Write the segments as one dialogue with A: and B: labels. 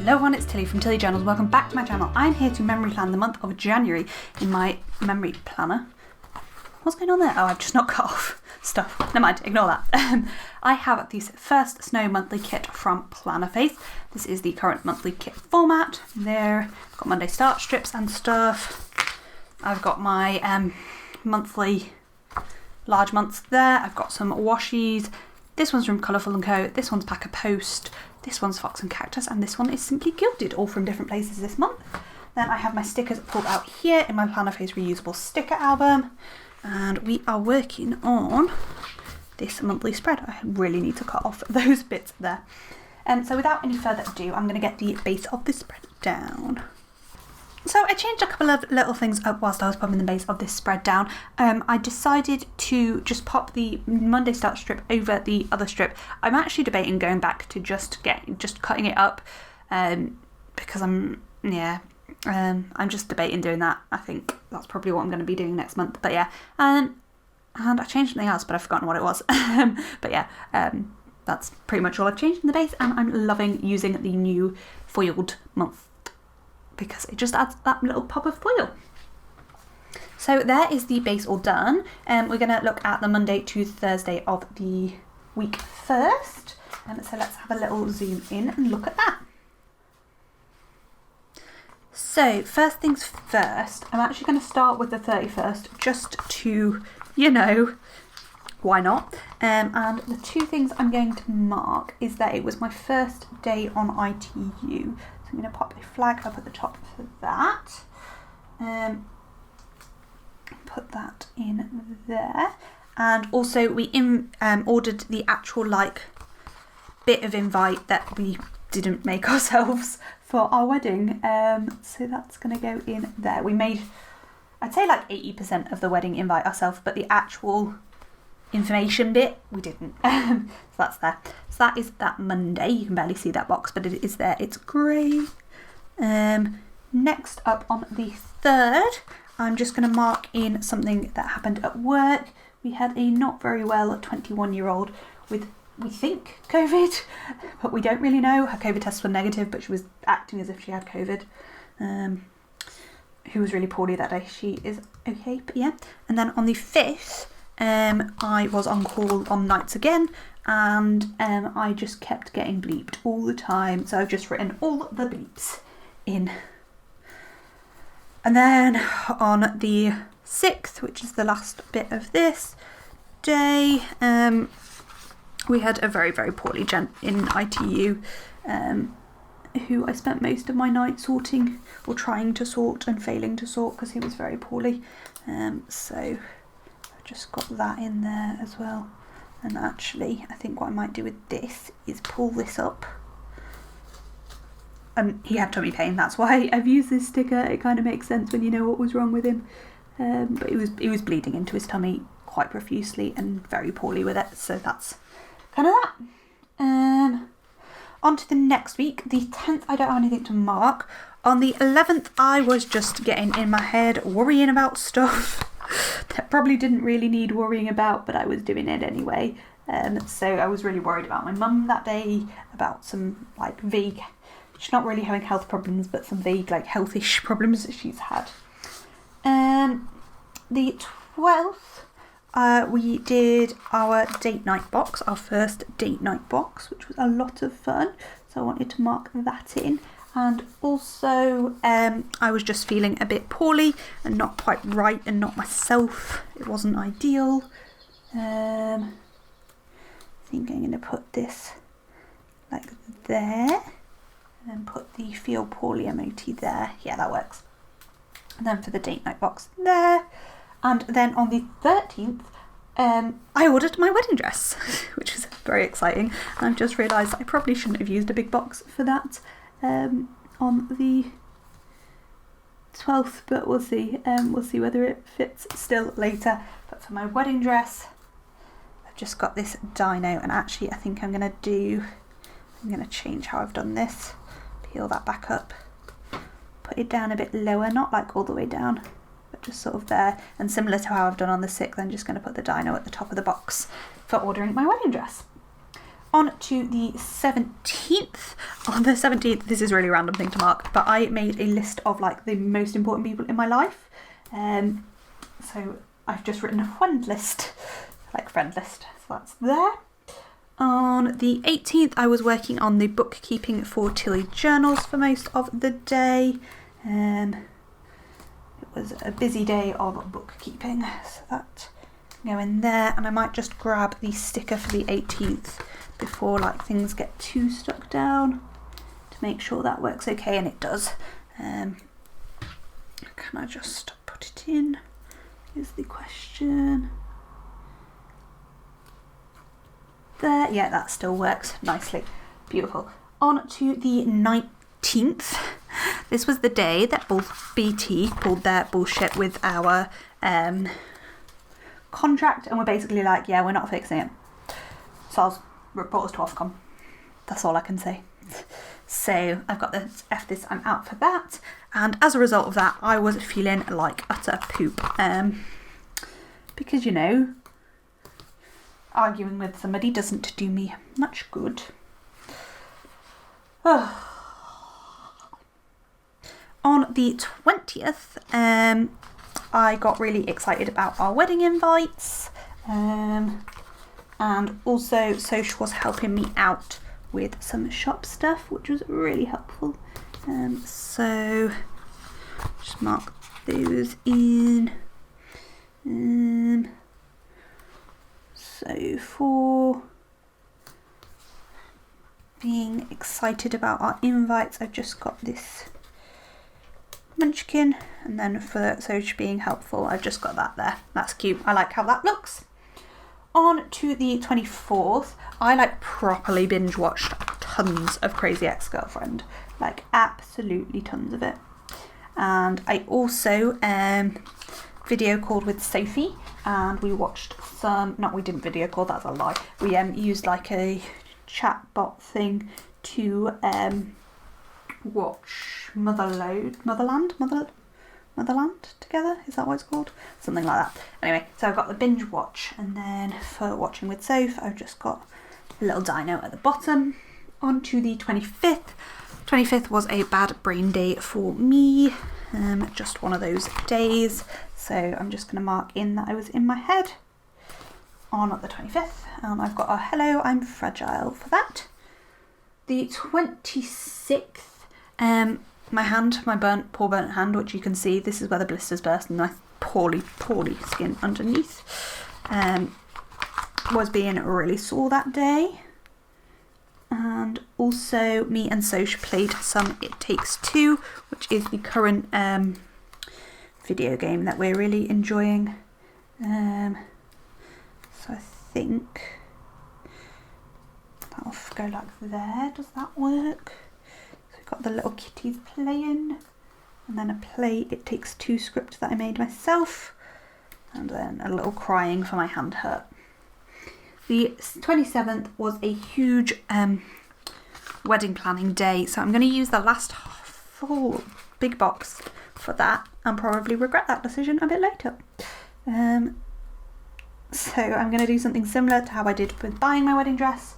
A: Hello everyone, it's Tilly from Tilly Journals. Welcome back to my channel. I'm here to memory plan the month of January in my memory planner. What's going on there? Oh, I've just not cut off stuff. Never mind, ignore that. I have the First Snow monthly kit from Plannerface. This is the current monthly kit format. There, I've got Monday start strips and stuff. I've got my monthly large months there. I've got some washies. This one's from Colourful & Co. This one's Pack a Post. This one's Fox and Cactus, and this one is Simply Gilded, all from different places this month. Then I have my stickers pulled out here in my Plannerface reusable sticker album, and we are working on this monthly spread. I really need to cut off those bits there. So without any further ado, I'm going to get the base of this spread down. So I changed a couple of little things up whilst I was popping the base of this spread down. I decided to just pop the Monday start strip over the other strip. I'm actually debating going back to just cutting it up because I'm just debating doing that. I think that's probably what I'm going to be doing next month. But yeah, and I changed something else, but I've forgotten what it was. But yeah, that's pretty much all I've changed in the base, and I'm loving using the new foiled month, because it just adds that little pop of foil. So there is the base all done. We're going to look at the Monday to Thursday of the week first. So let's have a little zoom in and look at that. So first things first, I'm actually going to start with the 31st just to, why not? And the two things I'm going to mark is that it was my first day on ITU. So I'm going to pop a flag up at the top for that. Put that in there. And also we ordered the actual bit of invite that we didn't make ourselves for our wedding. So that's going to go in there. We made, I'd say 80% of the wedding invite ourselves, but the actual information bit we didn't. So that's there. So that is that Monday. You can barely see that box, but it is there. It's grey. Next up on the 3rd, I'm just going to mark in something that happened at work. We had a not very well 21-year-old with, we think, COVID, but we don't really know. Her COVID tests were negative, but she was acting as if she had COVID. Who was really poorly that day. She is okay, but yeah. And then on the 5th, I was on call on nights again, and I just kept getting bleeped all the time. So I've just written all the bleeps in. And then on the 6th, which is the last bit of this day, we had a very, very poorly gent in ITU, who I spent most of my night sorting, or trying to sort and failing to sort, because he was very poorly. So just got that in there as well. And actually, I think what I might do with this is pull this up. He had tummy pain, that's why I've used this sticker. It kind of makes sense when you know what was wrong with him. But he was bleeding into his tummy quite profusely and very poorly with it. So that's kind of that. On to the next week, the 10th, I don't have anything to mark. On the 11th, I was just getting in my head, worrying about stuff that probably didn't really need worrying about, but I was doing it anyway. So I was really worried about my mum that day, about some vague, she's not really having health problems, but some vague healthish problems that she's had. The 12th, we did our date night box, our first date night box, which was a lot of fun. So I wanted to mark that in. And also, I was just feeling a bit poorly and not quite right and not myself. It wasn't ideal. I think I'm going to put this there. And then put the feel poorly emoji there. Yeah, that works. And then for the date night box there. And then on the 13th, I ordered my wedding dress, which was very exciting. And I've just realised I probably shouldn't have used a big box for that. On the 12th, but we'll see. We'll see whether it fits still later. But for my wedding dress, I've just got this dino, and actually I think I'm going to change how I've done this. Peel that back up, put it down a bit lower, not all the way down, but just sort of there. And similar to how I've done on the 6th, I'm just going to put the dino at the top of the box for ordering my wedding dress. On to the 17th. On the 17th, this is a really random thing to mark, but I made a list of like the most important people in my life. So I've just written a friend list, like friend list, so that's there. On the 18th, I was working on the bookkeeping for Tilly journals for most of the day. It was a busy day of bookkeeping, so that go in there, and I might just grab the sticker for the 18th before like things get too stuck down to make sure that works okay, and it does. Can I just put it in? Is the question. There, yeah, that still works nicely. Beautiful. On to the 19th. This was the day that both BT pulled their bullshit with our contract, and we're basically like, yeah, we're not fixing it. So I'll report us to Ofcom. That's all I can say. So I've got this, F this, I'm out for that. And as a result of that, I was feeling like utter poop. Because, you know, arguing with somebody doesn't do me much good. On the 20th, I got really excited about our wedding invites. And also Soch was helping me out with some shop stuff, which was really helpful. So just mark those in. So for being excited about our invites, I've just got this munchkin, and then for Soch being helpful, I've just got that there. That's cute. I like how that looks. On to the 24th, I like properly binge watched tons of Crazy Ex-Girlfriend, like absolutely tons of it. And I also video called with Sophie, and we watched some, we didn't video call, that's a lie. We used like a chat bot thing to watch Motherland together, is that what it's called? Something like that. Anyway, so I've got the binge watch, and then for watching with Soph, I've just got a little dino at the bottom. On to the 25th. 25th was a bad brain day for me, just one of those days, so I'm just going to mark in that I was in my head on the 25th, and I've got a hello, I'm fragile for that. The 26th, my hand, my poor burnt hand, which you can see, this is where the blisters burst and my poorly skin underneath, was being really sore that day. And also me and Soch played some It Takes Two, which is the current video game that we're really enjoying. So I think that'll go like there. Does that work? So we've got the little kitties playing, and then a play It Takes Two script that I made myself, and then a little crying for my hand hurt. The 27th was a huge wedding planning day, so I'm going to use the last full big box for that and probably regret that decision a bit later. So I'm going to do something similar to how I did with buying my wedding dress.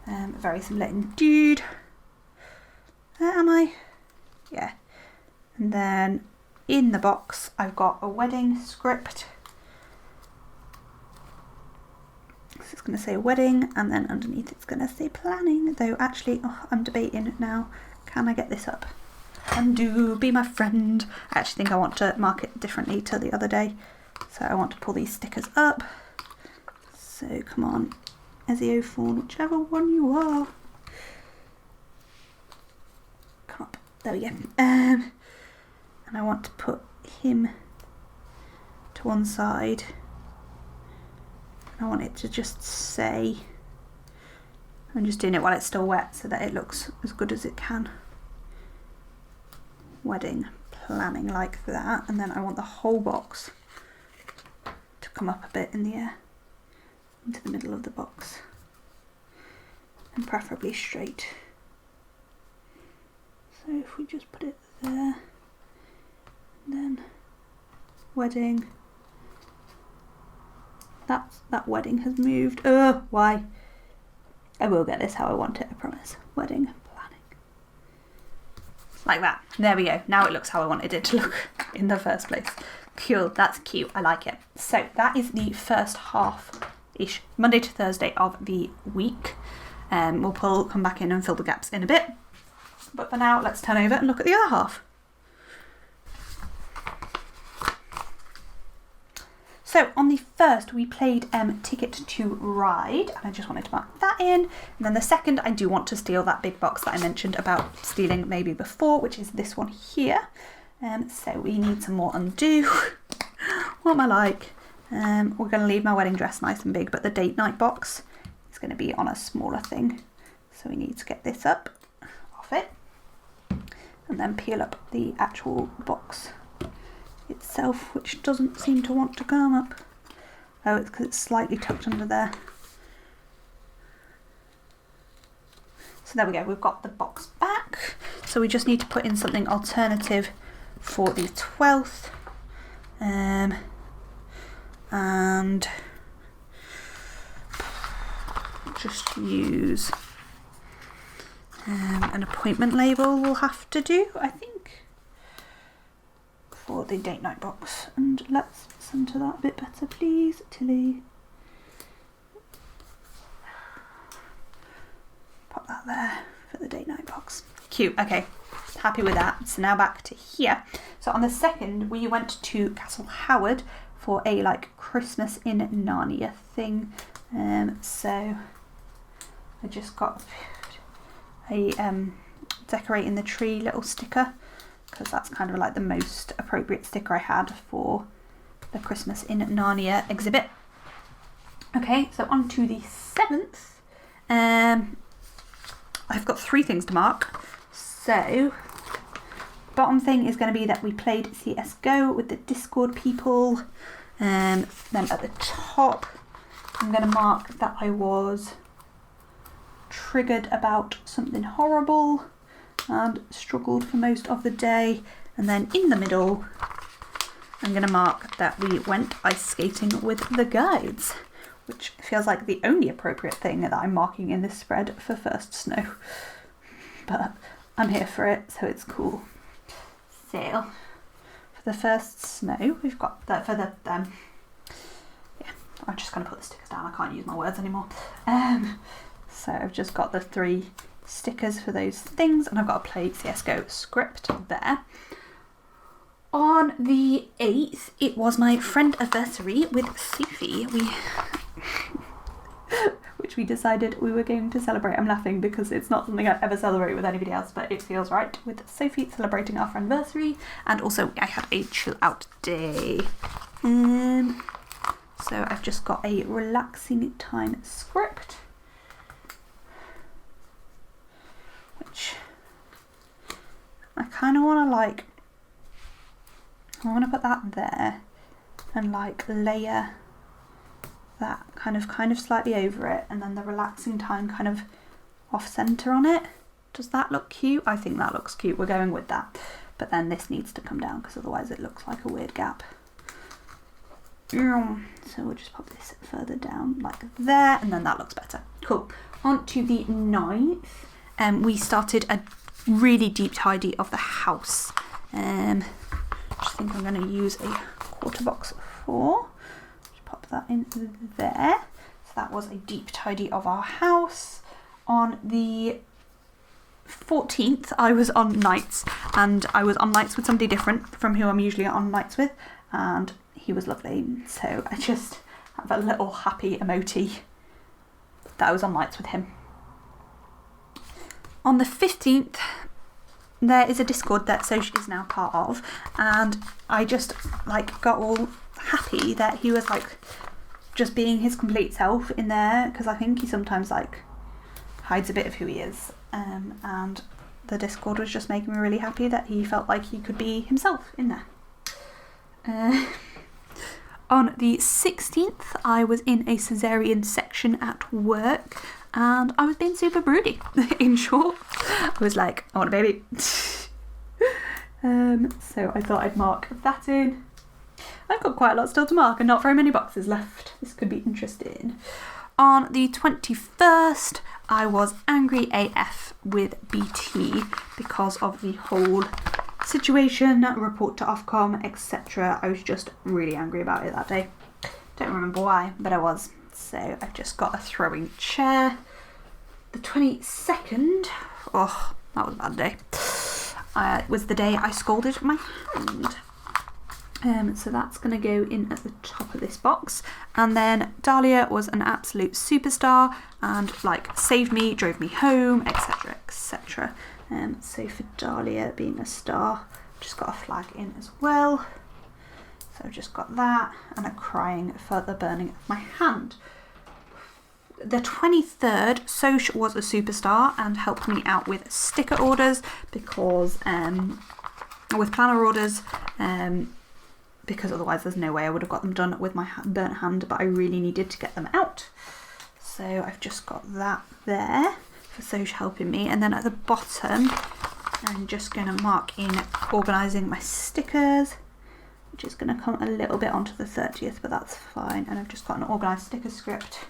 A: Very similar indeed. Am I? Yeah. And then in the box I've got a wedding script. It's going to say wedding, and then underneath it's going to say planning, though actually I'm debating now, can I get this up? Undo, be my friend. I actually think I want to mark it differently to the other day, so I want to pull these stickers up. So come on, SEO Fawn, whichever one you are. Come up, there we go. And I want to put him to one side. I want it to just say, I'm just doing it while it's still wet so that it looks as good as it can. Wedding planning, like that, and then I want the whole box to come up a bit in the air, into the middle of the box, and preferably straight. So if we just put it there, and then wedding. That wedding has moved. Why? I will get this how I want it, I promise. Wedding planning. Like that. There we go. Now it looks how I wanted it to look in the first place. Cool, that's cute. I like it. So that is the first half-ish, Monday to Thursday of the week. We'll come back in and fill the gaps in a bit. But for now, let's turn over and look at the other half. So on the first, we played Ticket to Ride, and I just wanted to mark that in. And then the second, I do want to steal that big box that I mentioned about stealing maybe before, which is this one here. So we need some more undo. What am I like? We're going to leave my wedding dress nice and big, but the date night box is going to be on a smaller thing. So we need to get this up off it, and then peel up the actual box itself, which doesn't seem to want to come up. Oh, it's because it's slightly tucked under there. So there we go, we've got the box back. So we just need to put in something alternative for the 12th. And just use an appointment label we'll have to do, I think, for the date night box. And let's centre that a bit better, please, Tilly. Pop that there for the date night box. Cute, okay, happy with that. So now back to here. So on the second, we went to Castle Howard for a like Christmas in Narnia thing. So I just got a decorating the tree little sticker, because that's kind of like the most appropriate sticker I had for the Christmas in Narnia exhibit. Okay, so on to the 7th. I've got 3 things to mark. So bottom thing is going to be that we played CSGO with the Discord people. Then at the top, I'm going to mark that I was triggered about something horrible and struggled for most of the day. And then in the middle, I'm going to mark that we went ice skating with the guides, which feels like the only appropriate thing that I'm marking in this spread for first snow. But I'm here for it, so it's cool. So for the first snow, we've got that for the yeah, I'm just going to put the stickers down. I can't use my words anymore. So I've just got the 3 stickers for those things, and I've got a play CSGO script there. On the 8th, it was my friend anniversary with Sophie. Which we decided we were going to celebrate. I'm laughing because it's not something I'd ever celebrate with anybody else, but it feels right with Sophie celebrating our anniversary. And also I had a chill out day. So I've just got a relaxing time script, which I kind of want to like, I want to put that there and like layer that kind of slightly over it, and then the relaxing time kind of off center on it. Does that look cute? I think that looks cute. We're going with that. But then this needs to come down because otherwise it looks like a weird gap. So we'll just pop this further down like there, and then that looks better. Cool. On to the 9th. We started a really deep tidy of the house. I just think I'm going to use a quarter box for. Pop that in there. So that was a deep tidy of our house. On the 14th, I was on nights, and I was on nights with somebody different from who I'm usually on nights with, and he was lovely. So I just have a little happy emoji that I was on nights with him. On the 15th, there is a Discord that Soch is now part of, and I just like got all happy that he was like just being his complete self in there, because I think he sometimes like hides a bit of who he is, and the Discord was just making me really happy that he felt like he could be himself in there. On the 16th, I was in a cesarean section at work, and I was being super broody. In short, I was like, I want a baby. So I thought I'd mark that in. I've got quite a lot still to mark and not very many boxes left. This could be interesting. On the 21st, I was angry AF with BT because of the whole situation, report to Ofcom, etc. I was just really angry about it that day. Don't remember why, but I was. So I've just got a throwing chair. The 22nd, oh, that was a bad day. Was the day I scalded my hand. So that's going to go in at the top of this box. And then Dahlia was an absolute superstar and like saved me, drove me home, etc, etc. So for Dahlia being a star, just got a flag in as well. So I've just got that and a crying for the burning of my hand. The 23rd, Soch was a superstar and helped me out with sticker orders because with planner orders, because otherwise there's no way I would have got them done with my burnt hand, but I really needed to get them out. So I've just got that there for Soch helping me. And then at the bottom, I'm just going to mark in organising my stickers, which is going to come a little bit onto the 30th, but that's fine. And I've just got an organised sticker script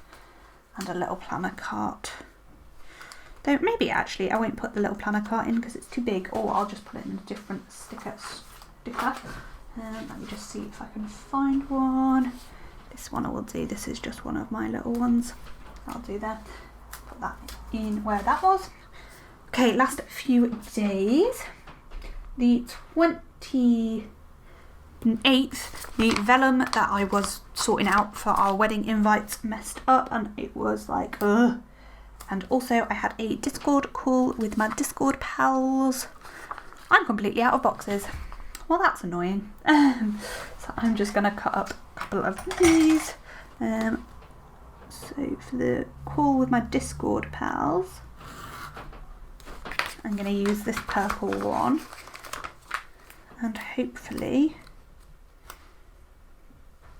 A: and a little planner cart. Though maybe actually I won't put the little planner cart in because it's too big, or I'll just put it in a different sticker. Let me just see if I can find one. This one I will do. This is just one of my little ones. I'll do that. Put that in where that was. Okay, last few days. The 28th, the vellum that I was sorting out for our wedding invites messed up and it was like, ugh. And also I had a Discord call with my Discord pals. I'm completely out of boxes. Well, that's annoying. So I'm just going to cut up a couple of these. So for the call with my Discord pals, I'm going to use this purple one. And hopefully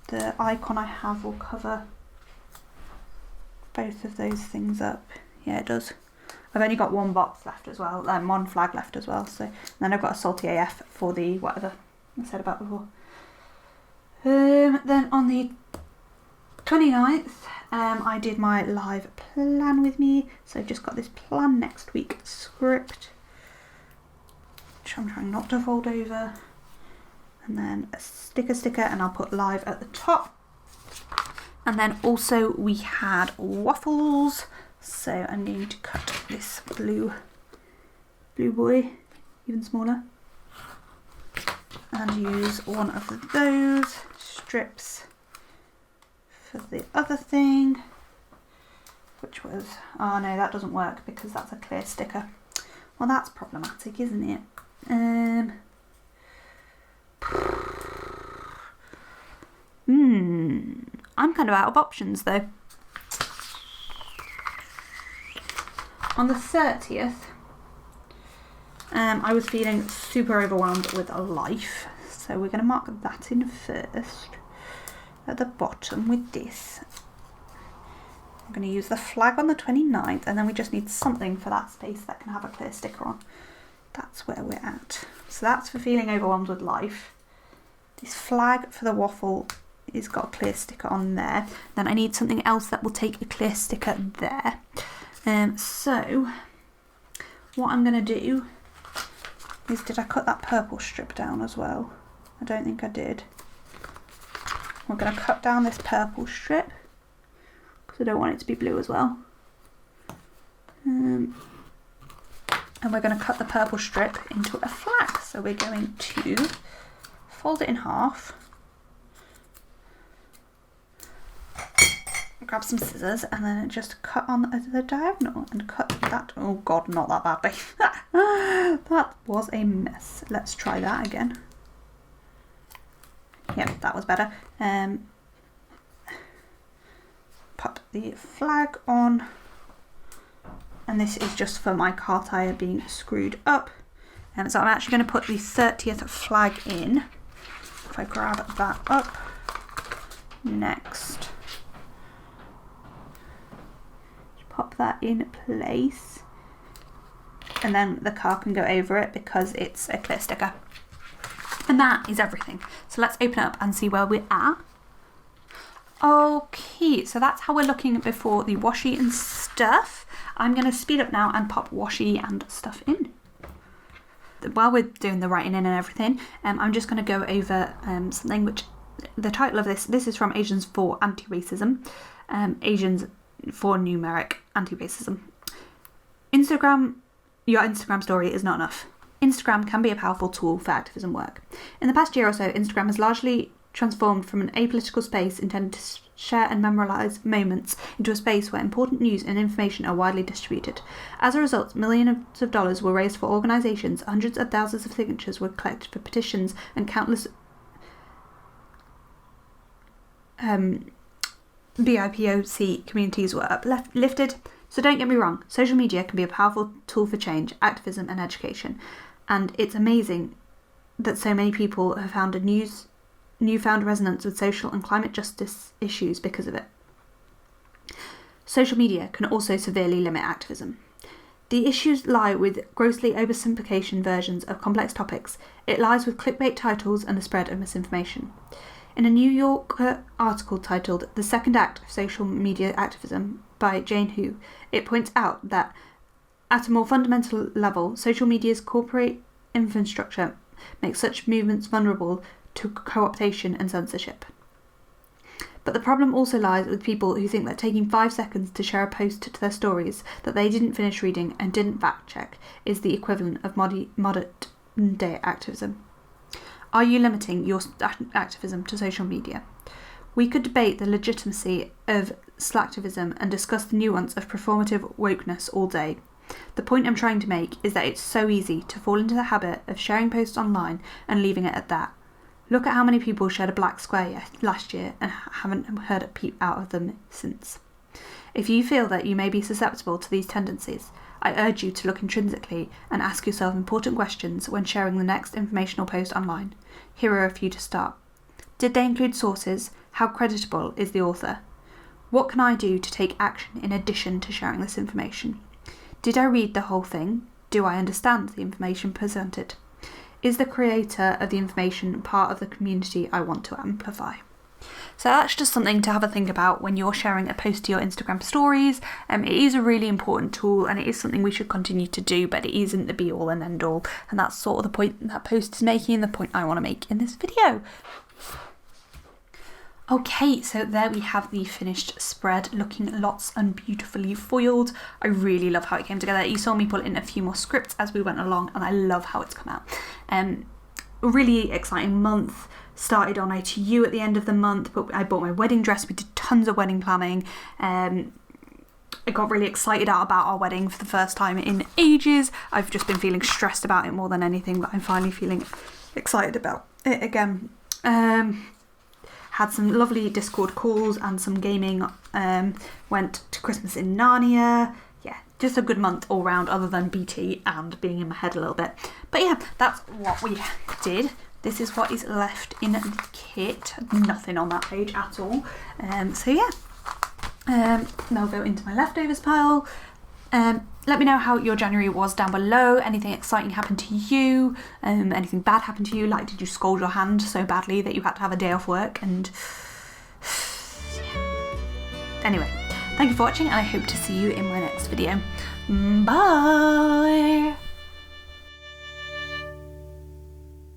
A: the icon I have will cover both of those things up. Yeah, it does. I've only got one box left as well, one flag left as well. So and then I've got a salty AF for the whatever I said about before. Then on the 29th, I did my live plan with me. So I've just got this plan next week script, which I'm trying not to fold over. And then a sticker, and I'll put live at the top. And then also we had waffles. So I need to cut this blue boy even smaller and use one of those strips for the other thing, which was, oh no, that doesn't work because that's a clear sticker. Well, that's problematic, isn't it? I'm kind of out of options though. On the 30th, I was feeling super overwhelmed with life, so we're going to mark that in first at the bottom with this. I'm going to use the flag on the 29th, and then we just need something for that space that can have a clear sticker on. That's where we're at. So that's for feeling overwhelmed with life. This flag for the waffle is got a clear sticker on there. Then I need something else that will take a clear sticker there. So what I'm going to do is, did I cut that purple strip down as well? I don't think I did. We're going to cut down this purple strip because I don't want it to be blue as well. And we're going to cut the purple strip into a flag. So we're going to fold it in half. Grab some scissors and then just cut on the diagonal and cut that. Oh god, not that badly. That was a mess. Let's try that again. Yep, that was better. Put the flag on, and this is just for my car tyre being screwed up. And so I'm actually going to put the 30th flag in. If I grab that up next. Pop that in place, and then the car can go over it because it's a clear sticker. And that is everything. So let's open it up and see where we're at. Okay, so that's how we're looking before the washi and stuff. I'm going to speed up now and pop washi and stuff in. While we're doing the writing in and everything, I'm just going to go over something which, the title of this is from Asians for Anti-Racism, Asians for Numeric Anti-Racism. Your Instagram story is not enough. Instagram can be a powerful tool for activism work. In the past year or so, Instagram has largely transformed from an apolitical space intended to share and memorialise moments into a space where important news and information are widely distributed. As a result, millions of dollars were raised for organisations, hundreds of thousands of signatures were collected for petitions, and countless BIPOC communities were uplifted. So don't get me wrong, social media can be a powerful tool for change, activism and education. And it's amazing that so many people have found a newfound resonance with social and climate justice issues because of it. Social media can also severely limit activism. The issues lie with grossly oversimplification versions of complex topics. It lies with clickbait titles and the spread of misinformation. In a New Yorker article titled "The Second Act of Social Media Activism" by Jane Hu, it points out that at a more fundamental level, social media's corporate infrastructure makes such movements vulnerable to co-optation and censorship. But the problem also lies with people who think that taking 5 seconds to share a post to their stories that they didn't finish reading and didn't fact check is the equivalent of modern day activism. Are you limiting your activism to social media? We could debate the legitimacy of slacktivism and discuss the nuance of performative wokeness all day. The point I'm trying to make is that it's so easy to fall into the habit of sharing posts online and leaving it at that. Look at how many people shared a black square last year and haven't heard a peep out of them since. If you feel that you may be susceptible to these tendencies, I urge you to look intrinsically and ask yourself important questions when sharing the next informational post online. Here are a few to start. Did they include sources? How creditable is the author? What can I do to take action in addition to sharing this information? Did I read the whole thing? Do I understand the information presented? Is the creator of the information part of the community I want to amplify? So that's just something to have a think about when you're sharing a post to your Instagram stories. It is a really important tool and it is something we should continue to do, but it isn't the be all and end all. And that's sort of the point that post is making and the point I want to make in this video. Okay, so there we have the finished spread, looking lots and beautifully foiled. I really love how it came together. You saw me put in a few more scripts as we went along and I love how it's come out. Really exciting month. Started on ITU at the end of the month, but I bought my wedding dress. We did tons of wedding planning. I got really excited about our wedding for the first time in ages. I've just been feeling stressed about it more than anything, but I'm finally feeling excited about it again. Had some lovely Discord calls and some gaming. Went to Christmas in Narnia. Yeah, just a good month all round other than BT and being in my head a little bit. But yeah, that's what we did. This is what is left in the kit. Nothing on that page at all. So yeah, now go into my leftovers pile. Let me know how your January was down below. Anything exciting happened to you? Anything bad happened to you? Like, did you scold your hand so badly that you had to have a day off work? And anyway, thank you for watching and I hope to see you in my next video. Bye!